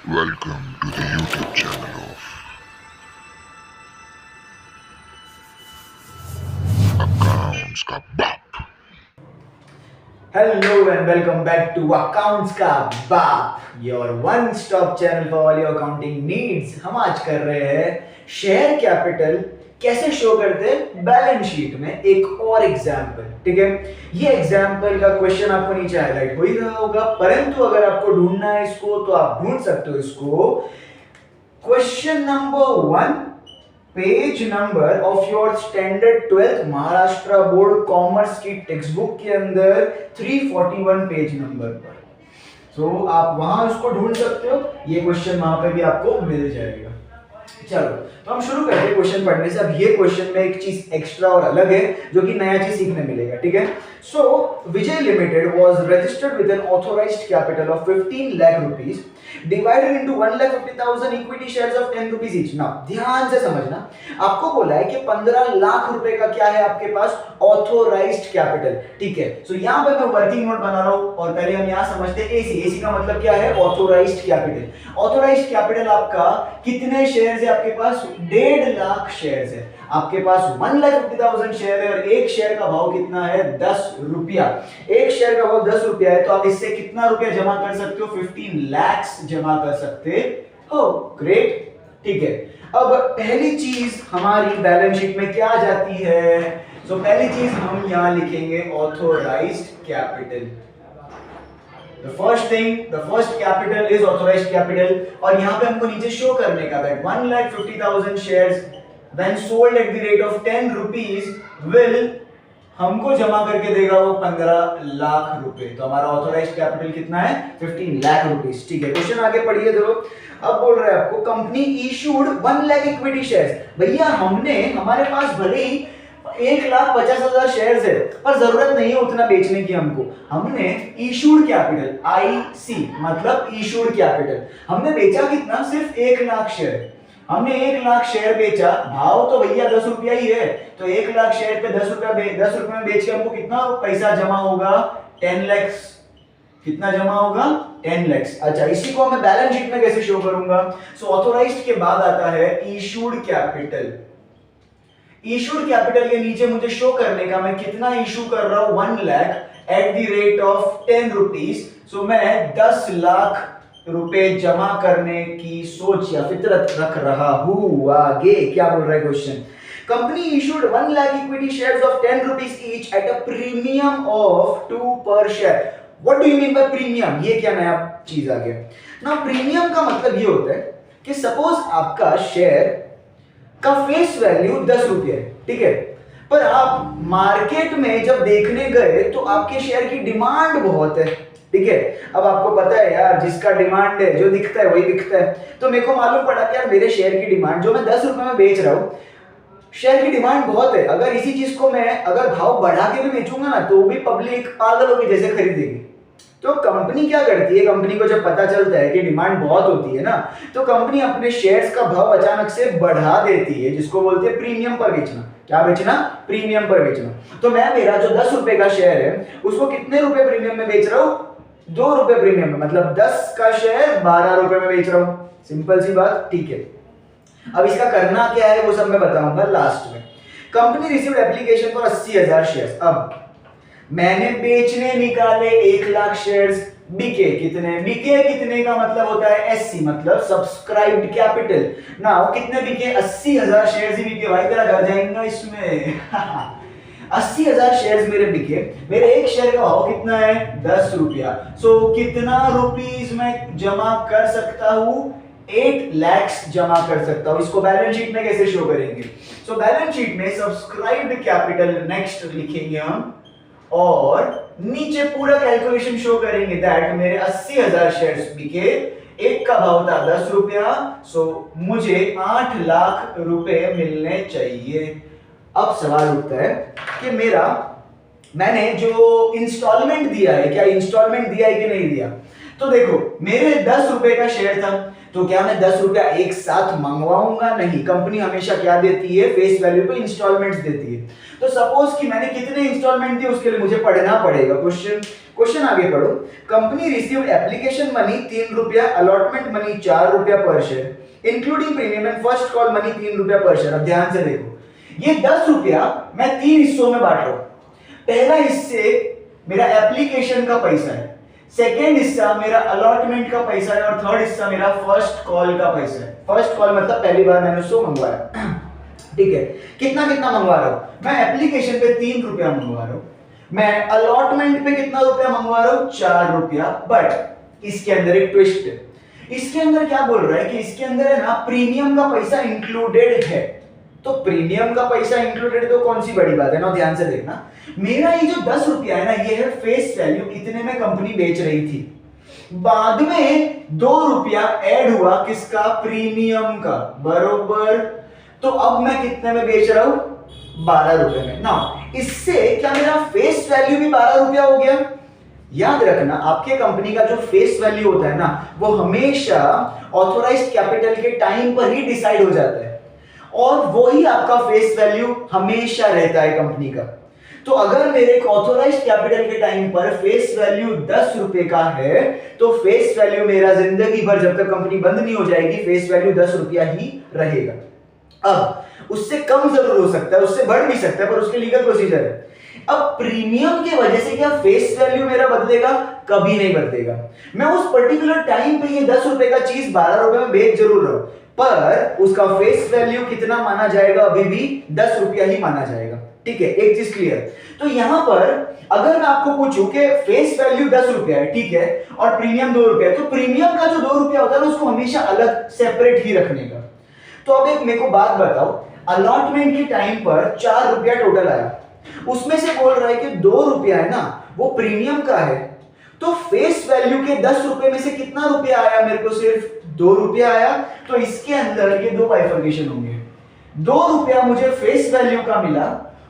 Welcome to the YouTube channel of Accounts का बाप। Hello and welcome back to Accounts का बाप, your one stop channel for all your accounting needs। हम आज कर रहे हैं शेयर कैपिटल कैसे शो करते हैं बैलेंस शीट में, एक और एग्जाम्पल। ठीक है, ये एग्जाम्पल का क्वेश्चन आपको नीचे हाईलाइट हो ही रहा होगा, परंतु अगर आपको ढूंढना है इसको तो आप ढूंढ सकते हो इसको। Question number 1, page number of your standard 12th Maharashtra board commerce की टेक्स्ट बुक के अंदर 341 पेज नंबर पर। तो आप वहां उसको ढूंढ सकते हो, ये क्वेश्चन वहां पे भी आपको मिल जाएगा। चलो तो हम शुरू करते हैं क्वेश्चन पढ़ने से। अब ये क्वेश्चन में एक चीज एक्स्ट्रा और अलग है जो कि नया चीज सीखने मिलेगा। ठीक है, so Vijay limited was registered with an authorised capital of 15 lakh rupees divided into 1,50,000 equity shares of 10 rupees each. Now ध्यान से समझना, आपको बोला है कि 15 लाख रुपए का क्या है आपके पास, ऑथराइज्ड कैपिटल। ठीक है, सो यहां पे मैं वर्किंग नोट बना रहा हूं और पहले हम यहां समझते हैं एसी। एसी का मतलब क्या है, ऑथराइज्ड कैपिटल। ऑथराइज्ड कैपिटल आपका कितने शेयर्स है आपके पास, 1.5 लाख शेयर्स है आपके पास। 1,50,000 शेयर है और एक शेयर का भाव कितना है, 10 रुपया। एक शेयर का भाव 10 रुपया है तो आप इससे कितना रुपया जमा कर सकते हो, 15 लाख जमा कर सकते हो। ग्रेट, ठीक है। अब पहली चीज हमारी बैलेंस शीट में क्या जाती है, तो पहली चीज हम यहां लिखेंगे authorised capital. The first capital is authorized capital और यहाँ पे हमको नीचे शो करने का है 1,50,000 shares when sold at the rate of 10 rupees will हमको जमा करके देगा वो 15 लाख रुपए। तो हमारा ऑथराइज्ड कैपिटल कितना है, 15 लाख रुपीस। ठीक है, क्वेश्चन आगे पढ़िए जरूर। अब बोल रहा है आपको company issued 1 lakh equity shares. भैया हमने, हमारे पास भले ही 1,50,000 शेयर्स है पर जरूरत नहीं है उतना बेचने की हमको। हमने इशूड कैपिटल, आईसी मतलब इशूड कैपिटल, हमने बेचा कितना, सिर्फ 1 लाख शेयर। हमने 1 लाख शेयर बेचा, भाव तो भैया 10 रुपया ही है, तो 1 लाख शेयर पे 10 रुपया में बेच के हमको कितना पैसा जमा होगा, 10 लाख। कितना जमा होगा, 10 लाख। अच्छा, इसी को मैं बैलेंस शीट में कैसे शो करूंगा, सो ऑथराइज्ड के बाद आता है इशूड कैपिटल। इशूड कैपिटल के नीचे मुझे शो करने का मैं कितना इशू कर रहा हूं, 1 lakh at the rate of 10 rupees. So मैं 10 लाख रुपए जमा करने की सोच या फितरत रख रहा हूं। आगे क्या बोल रहा है question, company issued 1 lakh equity shares of 10 rupees each at a premium of 2 पर share. What do you mean by premium, ये क्या नया चीज आ गया ना। प्रीमियम का मतलब ये होता है कि सपोज आपका शेयर का फेस वैल्यू 10 रुपये है, ठीक है, पर आप मार्केट में जब देखने गए तो आपके शेयर की डिमांड बहुत है। ठीक है, अब आपको पता है यार, जिसका डिमांड है, जो दिखता है वही बिकता है। तो मेरे को मालूम पड़ा कि यार मेरे शेयर की डिमांड, जो मैं 10 रुपए में बेच रहा हूं, शेयर की डिमांड बहुत है। अगर इसी चीज को मैं अगर भाव बढ़ा के भी बेचूंगा ना तो भी पब्लिक पागलों की जैसे खरीदेगी। तो कंपनी क्या करती है, कंपनी को जब पता चलता है कि डिमांड बहुत होती है ना, तो कंपनी अपने शेयर्स का भाव अचानक से बढ़ा देती है, जिसको बोलते हैं प्रीमियम पर बेचना। क्या बेचना, प्रीमियम पर बेचना। तो मैं मेरा जो 10 रुपए का शेयर है उसको कितने रुपए प्रीमियम में बेच रहा हूं, 2 रुपए प्रीमियम में, मतलब 10 का शेयर 12 रुपए में बेच रहा हूं। सिंपल सी बात। ठीक है, अब इसका करना क्या है वो सब मैं बताऊंगा लास्ट में। Company received application for 80,000 shares. अब मैंने बेचने निकाले 1 लाख शेयर्स, बिके कितने, बिके कितने का मतलब होता है एससी, मतलब सब्सक्राइब्ड कैपिटल। नाउ कितने बिके, 80,000 शेयर्स ही बिके। भाई तेरा घर जाएगा इसमें 80,000 शेयर्स मेरे बिके, मेरे एक शेयर का भाव कितना है, 10 रुपया। सो कितना रुपीस मैं जमा कर सकता हूं, 8 लाख जमा कर सकता हूं। इसको बैलेंस शीट में कैसे शो करेंगे, सो बैलेंस शीट में सब्सक्राइब्ड कैपिटल नेक्स्ट लिखेंगे हम और नीचे पूरा कैलकुलेशन शो करेंगे दैट मेरे 80,000 शेयर्स बिके, एक का भाव था 10 रुपया, सो मुझे 8 लाख रुपए मिलने चाहिए। अब सवाल उठता है कि मैंने जो इंस्टॉलमेंट दिया है, क्या इंस्टॉलमेंट दिया है कि नहीं दिया। तो देखो मेरे 10 रुपए का शेयर था, तो क्या मैं 10 रुपया एक साथ मंगवाऊंगा? नहीं, कंपनी हमेशा क्या देती है, फेस वैल्यू पे इंस्टॉलमेंट्स देती है। तो सपोज कि मैंने कितने इंस्टॉलमेंट दिए उसके लिए मुझे पढ़ना पड़ेगा। क्वेश्चन आगे पढ़ो। कंपनी रिसीव्ड एप्लीकेशन मनी 3 रुपया, अलॉटमेंट मनी 4 रुपया पर share, including premium and first call money 3 रुपया पर शेयर। अब ध्यान से देखो, ये 10 रुपया मैं 3 हिस्सों में बांट रहा हूं। पहला हिस्से मेरा एप्लीकेशन का पैसा है, सेकेंड हिस्सा मेरा अलॉटमेंट का पैसा है, और थर्ड हिस्सा मेरा फर्स्ट कॉल का पैसा है। फर्स्ट कॉल मतलब पहली बार मैंने उसको मंगवाया। ठीक है, कितना कितना मंगवा रहा हूं मैं? एप्लीकेशन पे 3 रुपया मंगवा रहा हूं, मैं अलॉटमेंट पे कितना रुपया मंगवा रहा हूं? 4 रुपया। बट इसके अंदर एक ट्विस्ट है। इसके अंदर क्या बोल रहा है कि इसके अंदर है ना, प्रीमियम का पैसा इंक्लूडेड है। तो प्रीमियम का पैसा इंक्लूडेड तो कौन सी बड़ी बात है ना। ध्यान से देखना, मेरा ये जो 10 रुपया है ना, ये है फेस वैल्यू, इतने में कंपनी बेच रही थी। बाद में 2 रुपया ऐड हुआ किसका? प्रीमियम का, बरोबर। तो अब मैं कितने में बेच रहा हूं? 12 रुपए में ना। इससे क्या मेरा फेस वैल्यू भी 12 रुपया हो गया? याद रखना, आपके कंपनी का जो फेस वैल्यू होता है ना, वो हमेशा ऑथोराइज्ड कैपिटल के टाइम पर ही डिसाइड हो जाता है, और वही आपका फेस वैल्यू हमेशा रहता है कंपनी का। तो अगर मेरे ऑथोराइज्ड कैपिटल के टाइम पर फेस वैल्यू 10 रुपए का है, तो फेस वैल्यू मेरा जिंदगी भर, जब तक कंपनी बंद नहीं हो जाएगी, फेस वैल्यू 10 रुपया ही रहेगा। अब उससे कम जरूर हो सकता है, उससे बढ़ भी सकता है, पर उसके लीगल प्रोसीजर है। अब प्रीमियम की वजह से क्या फेस वैल्यू मेरा बदलेगा? कभी नहीं बदलेगा। मैं उस पर्टिकुलर टाइम पे ये 10 रुपए का चीज 12 रुपए में बेच जरूर रहा हूं, पर उसका फेस वैल्यू कितना माना जाएगा? अभी भी 10 रुपया ही माना जाएगा। ठीक है, एक चीज क्लियर। तो यहां पर अगर मैं आपको पूछूं कि फेस वैल्यू 10 रुपया है, ठीक है, और प्रीमियम 2 रुपया है, तो प्रीमियम का जो 2 रुपया होता है ना, उसको हमेशा अलग सेपरेट ही रखने का। तो अब एक मेरे को बात बताओ, अलॉटमेंट के टाइम पर 4 रुपया टोटल आया, उसमें से बोल रहा है कि 2 रुपया है ना, वो प्रीमियम का है। तो फेस वैल्यू के 10 रुपए में से कितना रुपया आया? मेरे को सिर्फ 2 रुपया आया। तो इसके अंदर ये 2 बाइफर्केशन होंगे। 2 रुपया मुझे फेस वैल्यू का मिला,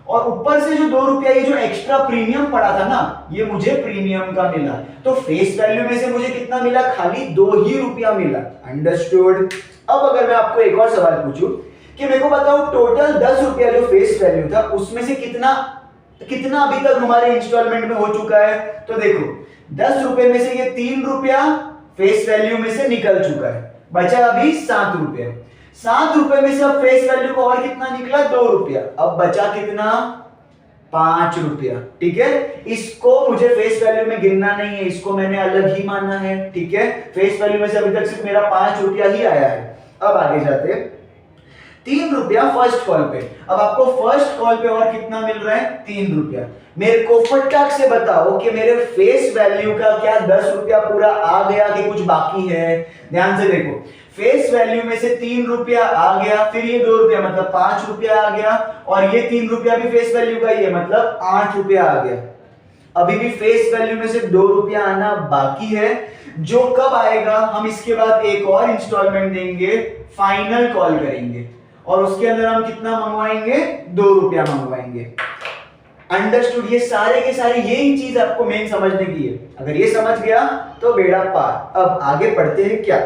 और ऊपर से जो 2 रुपया ये जो एक्स्ट्रा प्रीमियम पड़ा था ना, ये मुझे प्रीमियम का मिला। तो फेस वैल्यू में से मुझे कितना मिला? खाली 2 ही रुपया मिला। अंडरस्टूड। अब अगर मैं आपको एक और सवाल पूछूं कि मेरे को बताओ, टोटल 10 रुपया जो फेस वैल्यू था, उसमें से कितना अभी तक हमारे इंस्टॉलमेंट में हो चुका है? तो देखो, 10 रुपए में से ये 3 रुपया फेस वैल्यू में से निकल चुका है, बचा अभी 7 रुपया। 7 रुपए में से अब फेस वैल्यू को और कितना निकला? 2 रुपया। अब बचा कितना? 5 रुपया। ठीक है, इसको मुझे फेस वैल्यू में गिनना नहीं है, इसको मैंने अलग ही माना है। ठीक है, फेस वैल्यू में से अभी तक सिर्फ मेरा 5 रुपया ही आया है। अब आगे जाते हैं, 3 रुपया फर्स्ट कॉल पे। अब आपको फर्स्ट कॉल पे और कितना मिल रहा है? 3 रुपया। मेरे को फटाक से बताओ कि मेरे फेस वैल्यू का क्या 10 रुपया पूरा आ गया कि कुछ बाकी है? ध्यान से देखो, फेस वैल्यू में से 3 रुपया आ गया, फिर ये 2 रुपया मतलब 5 रुपया आ गया, और ये 3 रुपया भी फेस वैल्यू का ही है, मतलब 8 रुपया आ गया। अभी भी फेस वैल्यू में से 2 रुपया आना बाकी है, जो कब आएगा? हम इसके बाद एक और इंस्टॉलमेंट देंगे, फाइनल कॉल करेंगे, और उसके अंदर हम कितना मंगवाएंगे? 2 रुपया मंगवाएंगे। अंडरस्टूड। ये सारे के सारे यही चीज आपको मेन समझने की है। अगर ये समझ गया तो बेड़ा पार। अब आगे पढ़ते हैं क्या?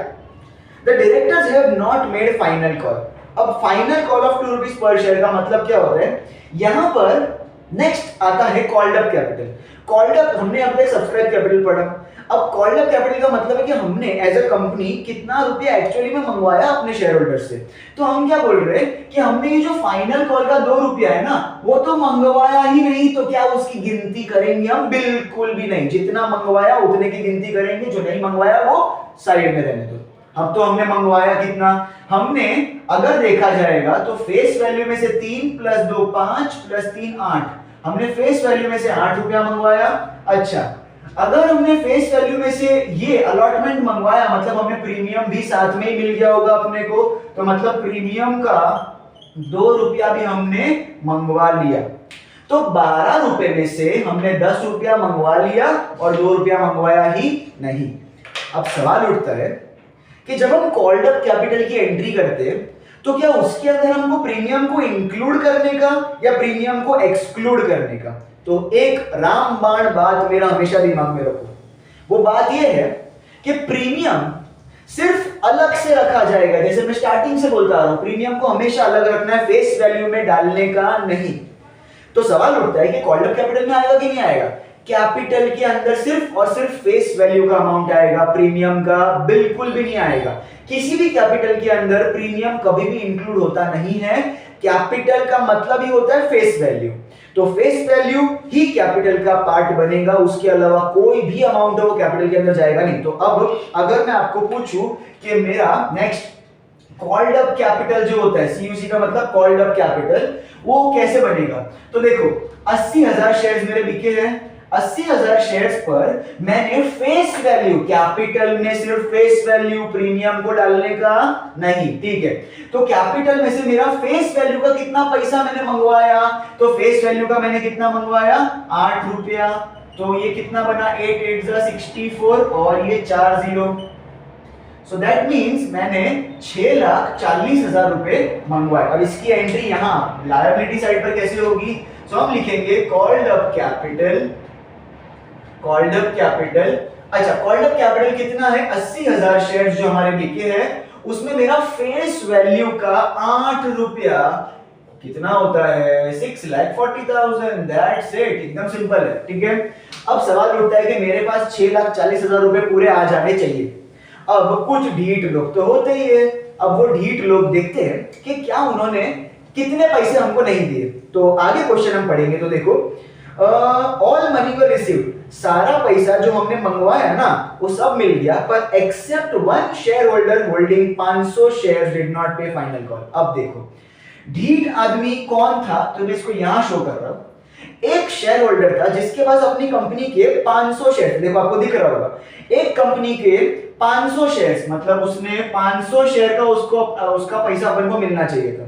The directors have not made final call. अब final call of 2 rupees per share का मतलब क्या होता है? यहां पर नेक्स्ट आता है called up capital. Called up हमने अपने सब्सक्राइब कैपिटल पढ़ा। अब कॉल्ड अप कैपिटल का मतलब है कि हमने एज अ कंपनी कितना रुपया एक्चुअली में मंगवाया अपने शेयर होल्डर से। तो हम क्या बोल रहे हैं कि हमने ये जो फाइनल कॉल का 2 रुपया है ना, वो तो मंगवाया ही नहीं, तो क्या उसकी गिनती करेंगे हम? बिल्कुल भी नहीं। जितना मंगवाया उतने की गिनती करेंगे, जो नहीं मंगवाया वो साइड में रहने दो। अब तो हमने मंगवाया कितना? हमने अगर देखा जाएगा तो फेस वैल्यू में से 3 + 2 5 + 3 8, हमने फेस वैल्यू में से 8 रुपया मंगवाया। अच्छा, अगर हमने फेस वैल्यू में से ये अलॉटमेंट मंगवाया, मतलब हमें प्रीमियम भी साथ में ही मिल गया होगा अपने को, तो मतलब प्रीमियम का 2 रुपया भी हमने मंगवा लिया। तो 12 रुपए में से हमने 10 रुपया मंगवा लिया और 2 रुपया मंगवाया ही नहीं। अब सवाल उठता है कि जब हम कॉल्ड अप कैपिटल की एंट्री करते हैं, तो क्या उसके अंदर हमको प्रीमियम को इंक्लूड करने का या प्रीमियम को एक्सक्लूड करने का? तो एक रामबाण बात मेरा हमेशा दिमाग में रखो। वो बात यह है कि प्रीमियम सिर्फ अलग से रखा जाएगा, जैसे मैं स्टार्टिंग से बोलता आ रहा हूं, प्रीमियम को हमेशा अलग रखना है, फेस वैल्यू में डालने का नहीं। तो सवाल उठता है कि कॉल्ड अप कैपिटल में आएगा कि नहीं आएगा? कैपिटल के अंदर सिर्फ और सिर्फ फेस वैल्यू का अमाउंट आएगा, प्रीमियम का बिल्कुल भी नहीं आएगा। किसी भी कैपिटल के अंदर प्रीमियम कभी भी इंक्लूड होता नहीं है। कैपिटल का मतलब ही होता है फेस वैल्यू, तो फेस वैल्यू ही कैपिटल का पार्ट बनेगा, उसके अलावा कोई भी अमाउंट है वो कैपिटल के अंदर जाएगा नहीं। तो अब अगर मैं आपको पूछूं कि मेरा नेक्स्ट कॉल्ड अप कैपिटल जो होता है, सीयूसी का मतलब कॉल्ड अप कैपिटल, वो कैसे बनेगा? तो देखो 80,000 शेयर्स मेरे बिके हैं, 80,000 शेयर्स पर मैंने फेस वैल्यू, कैपिटल में सिर्फ फेस वैल्यू, प्रीमियम को डालने का नहीं, ठीक है। तो कैपिटल में से मेरा फेस वैल्यू का कितना पैसा मैंने मंगवाया, तो फेस वैल्यू का मैंने कितना मंगवाया? 8 रुपया। तो ये कितना बना? 8 8 64 और ये 4 0। सो दैट मीन्स मैंने 6,40,000 रुपए मंगवाए। अब इसकी एंट्री यहां लायबिलिटी साइड पर कैसे होगी? सो हम लिखेंगे called up capital, called up capital. अच्छा, कॉल्ड अप कैपिटल कितना है? 80,000 शेयर्स जो हमारे बिके हैं, उसमें मेरा फेस वैल्यू का 8 रुपया कितना होता है? 6,40,000। दैट्स इट, एकदम सिंपल है, ठीक है। अब सवाल उठता है कि मेरे पास 6,40,000 रुपए पूरे आ जाने चाहिए। अब कुछ ढीठ लोग तो होते ही है, अब वो ढीठ लोग देखते हैं कि क्या उन्होंने कितने पैसे हमको नहीं दिए। तो आगे क्वेश्चन हम पढ़ेंगे, तो देखो ऑल मनी वर रिसीव्ड, सारा पैसा जो हमने मंगवाया ना वो सब मिल गया, पर except one share holder holding 500 shares did not पे फाइनल कॉल। अब देखो ढीठ आदमी कौन था, तो मैं इसको यहां शो कर रहा हूं। एक शेयर होल्डर था जिसके पास अपनी कंपनी के 500 शेयर, देखो आपको दिख रहा होगा, एक कंपनी के 500 शेयर्स, मतलब उसने 500 शेयर का उसका पैसा अपन को मिलना चाहिए था।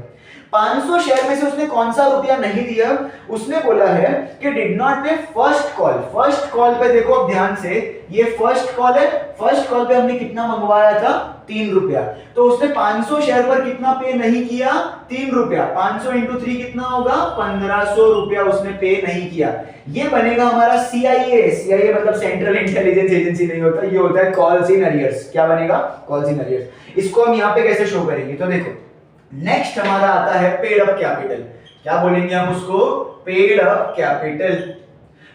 500 शेयर में से उसने कौन सा रुपया नहीं दिया? उसने बोला है कि डिड नॉट पे फर्स्ट कॉल। फर्स्ट कॉल पे देखो अब ध्यान से, ये फर्स्ट कॉल है, फर्स्ट कॉल पे हमने कितना मंगवाया था? 3 रुपया। तो उसने 500 शेयर पर कितना पे नहीं किया? 3 रुपया। 500 इंटू 3 कितना होगा? 1500 रुपया उसने पे नहीं किया। ये बनेगा हमारा CIA। CIA मतलब सेंट्रल इंटेलिजेंस एजेंसी नहीं होता, ये होता है कॉल्स इन अरियर्स। क्या बनेगा? Calls in arrears. इसको हम यहाँ पे कैसे शो करेंगे? तो देखो नेक्स्ट हमारा आता है पेड अप कैपिटल। क्या बोलेंगे हम उसको? Paid up capital.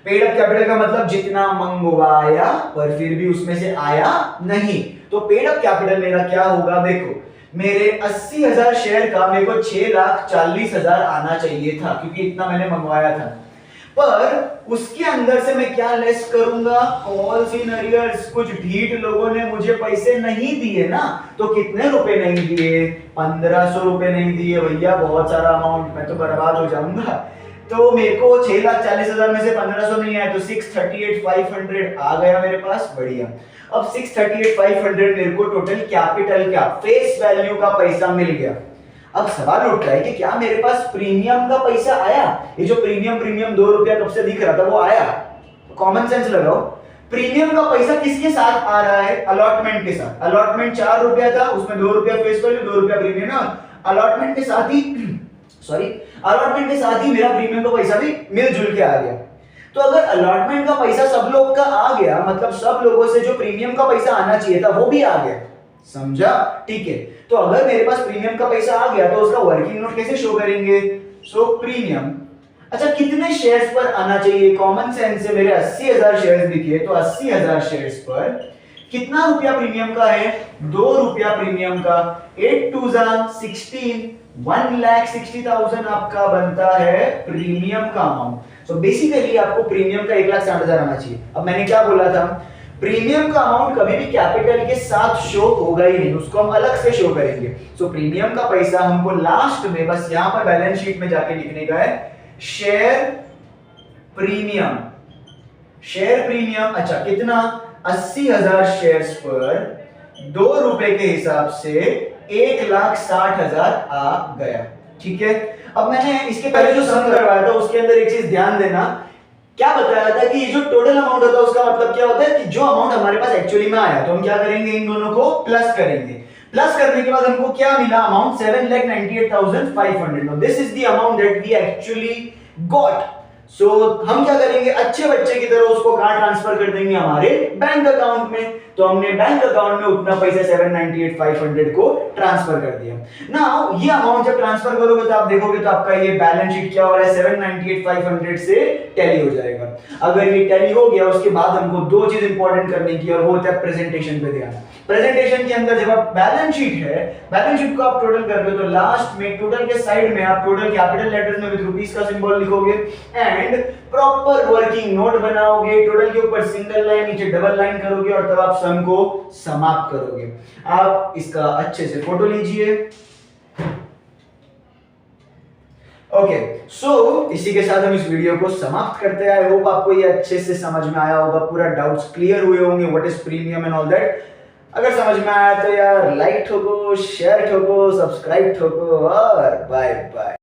Paid up capital का मतलब जितना मंगवाया पर फिर भी उसमें से आया नहीं। तो पेड अप कैपिटल मेरा क्या होगा? देखो मेरे 80,000 शेयर का मेरे को 6,40,000 आना चाहिए था, क्योंकि इतना मैंने मंगवाया था, पर उसके अंदर से मैं क्या लेस करूंगा? Calls in arrears. कुछ ढीठ लोगों ने मुझे पैसे नहीं दिए ना, तो कितने रुपए नहीं दिए? 1500 रुपए नहीं दिए भैया, बहुत सारा अमाउंट, मैं तो बर्बाद हो जाऊंगा। तो मेरे को 6,40,000 में से 1500 नहीं आया, तो 638,500 आ गया मेरे पास, बढ़िया। अब 638,500 मेरे को टोटल कैपिटल क्या? फेस वैल्यू का पैसा मिल गया। अब सवाल उठता है कि क्या मेरे पास प्रीमियम का पैसा आया? ये जो प्रीमियम 2 रुपया कब से दिख रहा था वो आया? कॉमन सेंस लगाओ, प्रीमियम का पैसा किसके साथ आ रहा है? अलॉटमेंट के साथ। अलॉटमेंट 4 रुपया था, उसमें 2 रुपया फेस वैल्यू, 2 रुपया प्रीमियम है। अलॉटमेंट के साथ ही अलॉटमेंट के साथ ही मेरा प्रीमियम का पैसा भी मिलजुल के आ गया। तो अगर अलॉटमेंट का पैसा सब लोग का आ गया, मतलब सब लोगों से जो प्रीमियम का पैसा आना चाहिए था वो भी आ गया, समझा? ठीक है। तो अगर मेरे पास प्रीमियम का पैसा आ गया तो उसका वर्किंग नोट कैसे शो करेंगे? सो प्रीमियम। अच्छा, कितने शेयर्स पर आना चाहिए? कॉमन सेंस से मेरे 80,000 शेयर्स दिखे, तो 80,000 शेयर्स पर कितना रुपया प्रीमियम का है? 2 रुपया प्रीमियम का। 8 2 16, 1,60,000 आपका बनता है प्रीमियम का अमाउंट। सो बेसिकली आपको प्रीमियम का 1,60,000 आना चाहिए। अब मैंने क्या बोला था? प्रीमियम का अमाउंट कभी भी कैपिटल के साथ शो होगा ही नहीं, उसको हम अलग से शो करेंगे। सो प्रीमियम का पैसा हमको लास्ट में बस यहां पर बैलेंस शीट में जाके लिखने का है, शेयर प्रीमियम। शेयर प्रीमियम, अच्छा कितना? 80,000 शेयर्स पर 2 रुपए के हिसाब से 1,60,000 आ गया, ठीक है। अब मैंने इसके पहले जो सम करवाया था उसके अंदर एक चीज ध्यान देना, क्या बताया था कि ये जो टोटल अमाउंट होता है उसका मतलब क्या होता है कि जो अमाउंट हमारे पास एक्चुअली में आया, तो हम क्या करेंगे? इन दोनों को प्लस करेंगे। प्लस करने के बाद हमको क्या मिला? Amount 7,98,500। Now this is the amount that we actually got. So हम क्या करेंगे? अच्छे बच्चे की तरह उसको कहां ट्रांसफर कर देंगे? हमारे बैंक अकाउंट में। तो हमने बैंक अकाउंट में उतना पैसा 798,500 को ट्रांसफर कर दिया। नाउ ये अमाउंट जब ट्रांसफर करोगे तो आप देखोगे तो आपका ये बैलेंस शीट क्या हो रहा है, 798,500 से टैली हो जाएगा। अगर ये टैली हो गया उसके बाद हमको दो चीज इंपॉर्टेंट करने की, और वो होता है प्रेजेंटेशन पे ध्यान। प्रेजेंटेशन के अंदर जब आप बैलेंस शीट है, बैलेंस शीट को आप टोटल कर रहे हो तो लास्ट में टोटल के साइड में आप टोटल कैपिटल लेटर्स में विद रुपीस का सिंबल लिखोगे एंड प्रॉपर वर्किंग नोट बनाओगे। टोटल के ऊपर सिंगल लाइन, नीचे डबल लाइन करोगे और तब आप सम को समाप्त करोगे। आप इसका अच्छे से फोटो लीजिए। ओके, सो इसी के साथ हम इस वीडियो को समाप्त करते हैं। आई होप आपको ये अच्छे से समझ में आया होगा, पूरा डाउट्स क्लियर हुए होंगे, what is premium and all that. अगर समझ में आया तो यार लाइक ठोको, शेयर ठोको, सब्सक्राइब ठोको और बाय बाय।